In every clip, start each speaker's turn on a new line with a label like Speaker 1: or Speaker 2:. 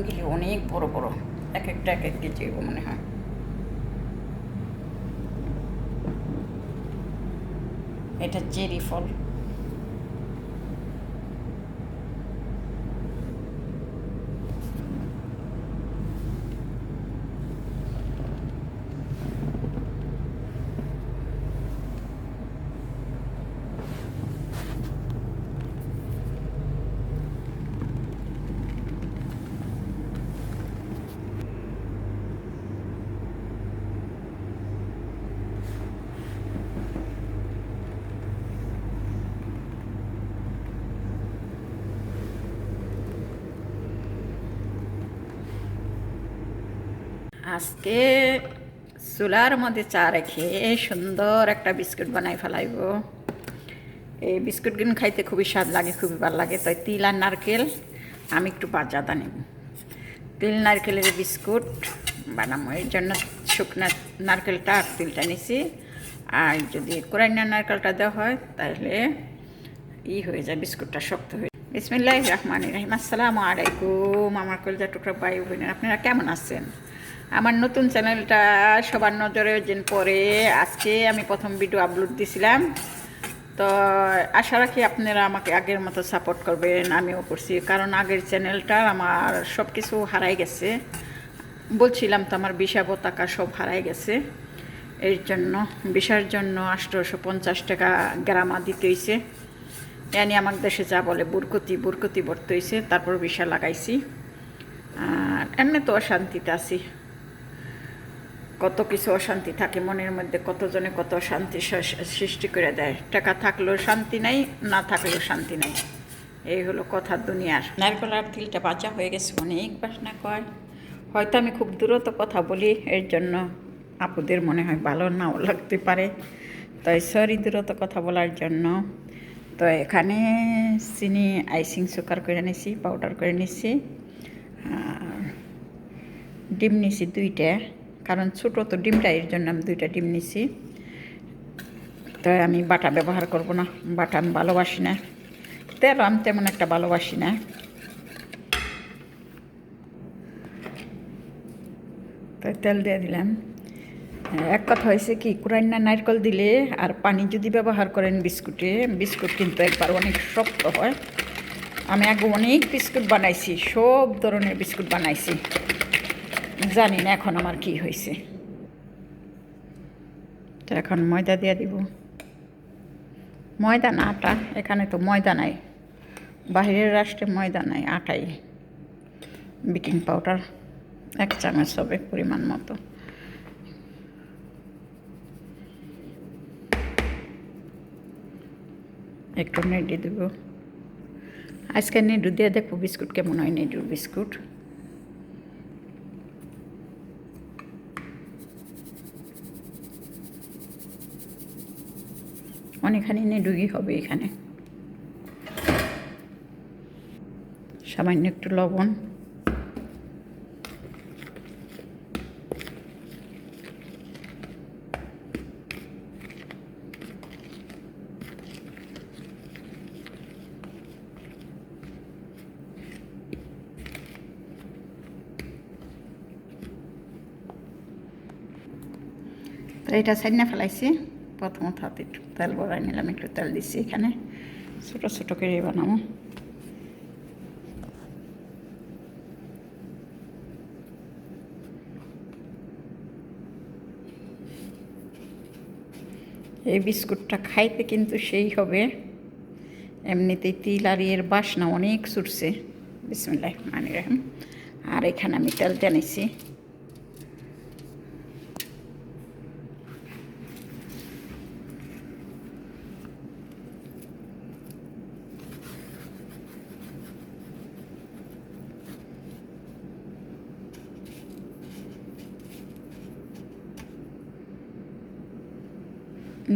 Speaker 1: আমগুলি অনেক বড় বড়, এক একটা এক এক কেজি মনে হয়। এটা চেরি ফল। আজকে চুলার মধ্যে চা রেখে সুন্দর একটা বিস্কুট বানাই ফেলাইব। এই বিস্কুটগুলো খাইতে খুবই স্বাদ লাগে, খুবই ভালো লাগে। তাই তিল আর নারকেল আমি একটু বাজাদা নেব। তিল নারকেলের বিস্কুট বানাবো, এর জন্য শুকনা নারকেলটা আর তিলটা নিছি। আর যদি কোরাইনা নারকেলটা দেওয়া হয় তাহলে হয়ে যায়, বিস্কুটটা শক্ত হয়ে। বিসমিল্লাহির রহমানির রহিম। আসসালামু আলাইকুম আমার কলিজার টুকরা ভাই বোনেরা, আপনারা কেমন আছেন? আমার নতুন চ্যানেলটা সবার নজরে যেন পরে আজকে আমি প্রথম ভিডিও আপলোড দিছিলাম। তো আশা রাখি আপনারা আমাকে আগের মতো সাপোর্ট করবেন। আমিও করছি, কারণ আগের চ্যানেলটা আমার সব কিছু হারাই গেছে। বলছিলাম তো আমার বিষাব টাকা সব হারাই গেছে। এর জন্য বিষার জন্য 850 টাকা গ্রামা দিতে হয়েছে। এনে আমার দেশে যা বলে বুরকতি বুরকতি ভরতে হয়েছে, তারপর বিষা লাগাইছি। আর এমনি তো অশান্তিতে আছি, কত কিছু অশান্তি থাকে মনের মধ্যে, কতজনে কত শান্তি সৃষ্টি করে দেয়। টাকা থাকলেও শান্তি নাই, না থাকলেও শান্তি নাই, এই হলো কথা দুনিয়ার। নারকেল আর তিলটা বাজা হয়ে গেছে, অনেক বাসনা কয়। হয়তো আমি খুব দূরত্ব কথা বলি, এর জন্য আপুদের মনে হয় ভালো নাও লাগতে পারে, তাই সরি দূরত্ব কথা বলার জন্য। তো এখানে চিনি আইসিং সুগার করে নিছি, পাউডার করে নিছি। আর ডিম নিছি 2টা, কারণ ছোটো তো ডিমটা, এর জন্য আমি 2টা ডিম নিছি। তাই আমি বাটা ব্যবহার করব না, বাটা আমি ভালোবাসি না, তেল আমি তেমন একটা ভালোবাসি না। তাই তেল দিয়ে দিলাম। এক কথা হয়েছে কি, কুরাইনা নারকেল দিলে আর পানি যদি ব্যবহার করেন বিস্কুটে, বিস্কুট কিন্তু একবার অনেক শক্ত হয়। আমি আগে অনেক বিস্কুট বানাইছি, সব ধরনের বিস্কুট বানাইছি, জানি না এখন আমার কি হয়েছে। তো এখন ময়দা দিয়ে দিব। ময়দা না আটা, এখানে তো ময়দা নাই, বাহিরের রাষ্ট্রে ময়দা নাই, আটাই। বেকিং পাউডার 1 চামচ হবে পরিমাণ মতো। একটু নেড়ে দেব। আজকে নেড়ু দিয়ে দেখবো বিস্কুট কেমন হয়, নেড়ুর বিস্কুট। অনেকখানি নেড়ুই হবে এখানে। সামান্য একটু লবণ, তো এটা সাইডে ফেলাইছি। প্রথমত হাতে একটু তেল বড়াই নিলাম, একটু তেল দিচ্ছি এখানে, ছোটো ছোটো করে বানাবো। এই বিস্কুটটা খাইতে কিন্তু সেই হবে, এমনিতেই তিল আর এর বাসনা অনেক ছুটছে। বিসমিল্লাহির রহমানির রহিম। আর এখানে আমি তেল জানিয়েছি।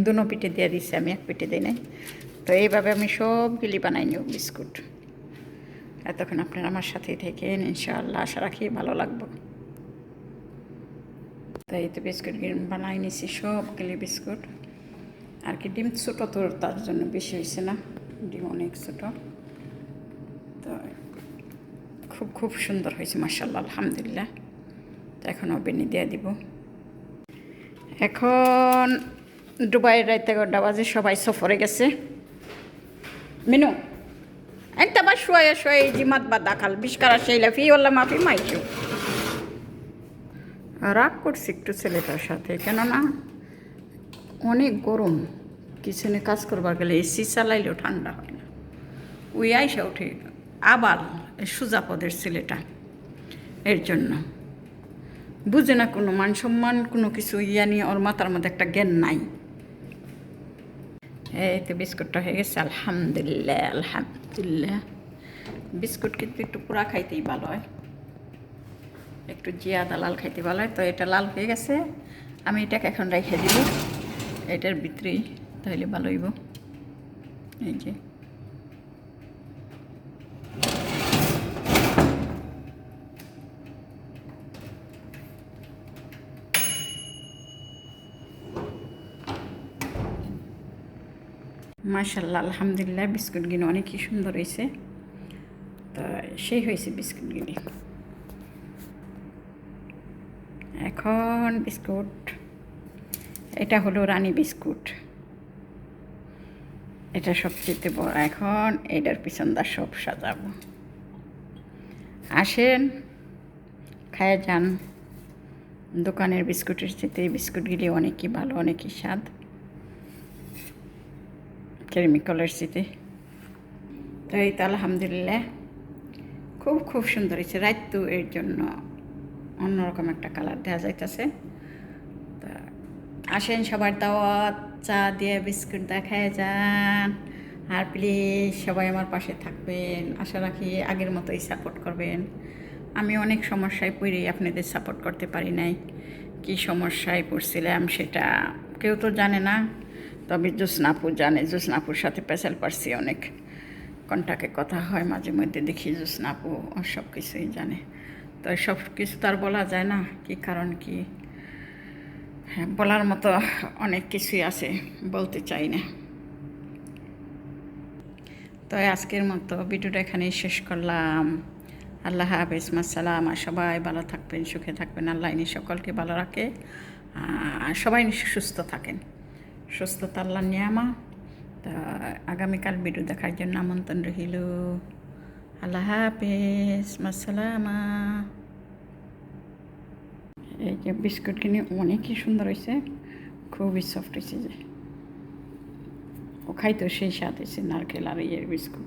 Speaker 1: দুনো পিঠে দিয়ে দিচ্ছি, আমি এক পিঠে দিই নাই। তো এইভাবে আমি সবগুলি বানাই নিব বিস্কুট। এতক্ষণ আপনারা আমার সাথে থেকেন, ইনশাআল্লাহ আশা রাখি ভালো লাগবে। তো এই তো বিস্কুট বানাই নিছি সবগুলি বিস্কুট। আর কি ডিম ছোটো তো, তার জন্য বেশি হয়েছে না, ডিম অনেক ছোটো। তো খুব খুব সুন্দর হয়েছে মাশাআল্লাহ, আলহামদুলিল্লাহ। তো এখন ওভেনে দিয়ে দিব। এখন দুবাইয়ের রাইতে 11টা বাজে, সবাই সফরে গেছে। মিনু একটা বার শোয়া শোয়া এই জিমাত বা দাখাল বিষ্কারা সেইলা ফি ওল্লা মাফি মাইছু। রাগ করছি একটু ছেলেটার সাথে, কেননা অনেক গরম। কিচেনে কাজ করবার গেলে এসি চালাইলেও ঠান্ডা হয় না। ওই আইসা উঠে আবার সুজাপদের ছেলেটা, এর জন্য বুঝে না কোনো মান সম্মান কোনো কিছু ইয়া নিয়ে, ওর মাথার মধ্যে একটা জ্ঞান নাই। এই তো বিস্কুটটা হয়ে গেছে, আলহামদুলিল্লাহ আলহামদুলিল্লাহ। বিস্কুট কিন্তু একটু পুরা খাইতেই ভালো হয়, একটু জিয়াদা লাল খাইতে ভালো হয়। তো এটা লাল হয়ে গেছে, আমি এটাকে এখন রেখে দিব এটার ভিতরেই, তাহলে ভালো হইব। এই যে মাশাআল্লাহ আলহামদুলিল্লাহ, বিস্কুটগুলো অনেকই সুন্দর হয়েছে। তা সেই হয়েছে বিস্কুটগুলি। এখন বিস্কুট, এটা হলো রানী বিস্কুট, এটা সবচেয়ে বড়। এখন এটার পিছনটা সব সাজাবো। আসেন খায় যান। দোকানের বিস্কুটের চেয়ে এই বিস্কুটগুলি অনেকই ভালো, অনেকই স্বাদ কেমিক্যালের চেয়ে। তো এই তো আলহামদুলিল্লাহ খুব খুব সুন্দর হয়েছে। রাত তো এর জন্য অন্যরকম একটা কালার দেওয়া যাইতেছে। তা আসেন সবার দাওয়াত, চা দিয়ে বিস্কুট দেখায় যান। আর প্লিজ সবাই আমার পাশে থাকবেন, আশা রাখি আগের মতোই সাপোর্ট করবেন। আমি অনেক সমস্যায় পড়ে আপনাদের সাপোর্ট করতে পারি নাই। কী সমস্যায় পড়ছিলাম সেটা কেউ তো জানে না, তবে জ্যোৎস্নাপুর জানে। জ্যোৎস্নাপুর সাথে পেশাল পারছি অনেক, কন্টাক্টে কথা হয় মাঝে মধ্যে, দেখি জ্যোৎস্নাপু সব কিছুই জানে। তো সব কিছু তো আর বলা যায় না, কি কারণ কি। হ্যাঁ, বলার মতো অনেক কিছুই আছে, বলতে চাই না। তো আজকের মতো ভিডিওটা এখানেই শেষ করলাম। আল্লাহ হাফেজ, মাসালাম। আর সবাই ভালো থাকবেন, সুখে থাকবেন। আল্লাহ ইনি সকলকে ভালো রাখে, আর সবাই সুস্থ থাকেন। সুস্থতা আল্লাহ নিয়ামা। তা আগামীকাল ভিডিও দেখার জন্য আমন্ত্রণ রহিল। আল্লাহ হাফেজ, মাসালামা। এই যে বিস্কুট কিনে অনেকই সুন্দর হয়েছে, খুবই সফট হয়েছে। যে ও খাইতো সেই স্বাদ হয়েছে, নারকেল আর ইয়ের বিস্কুট।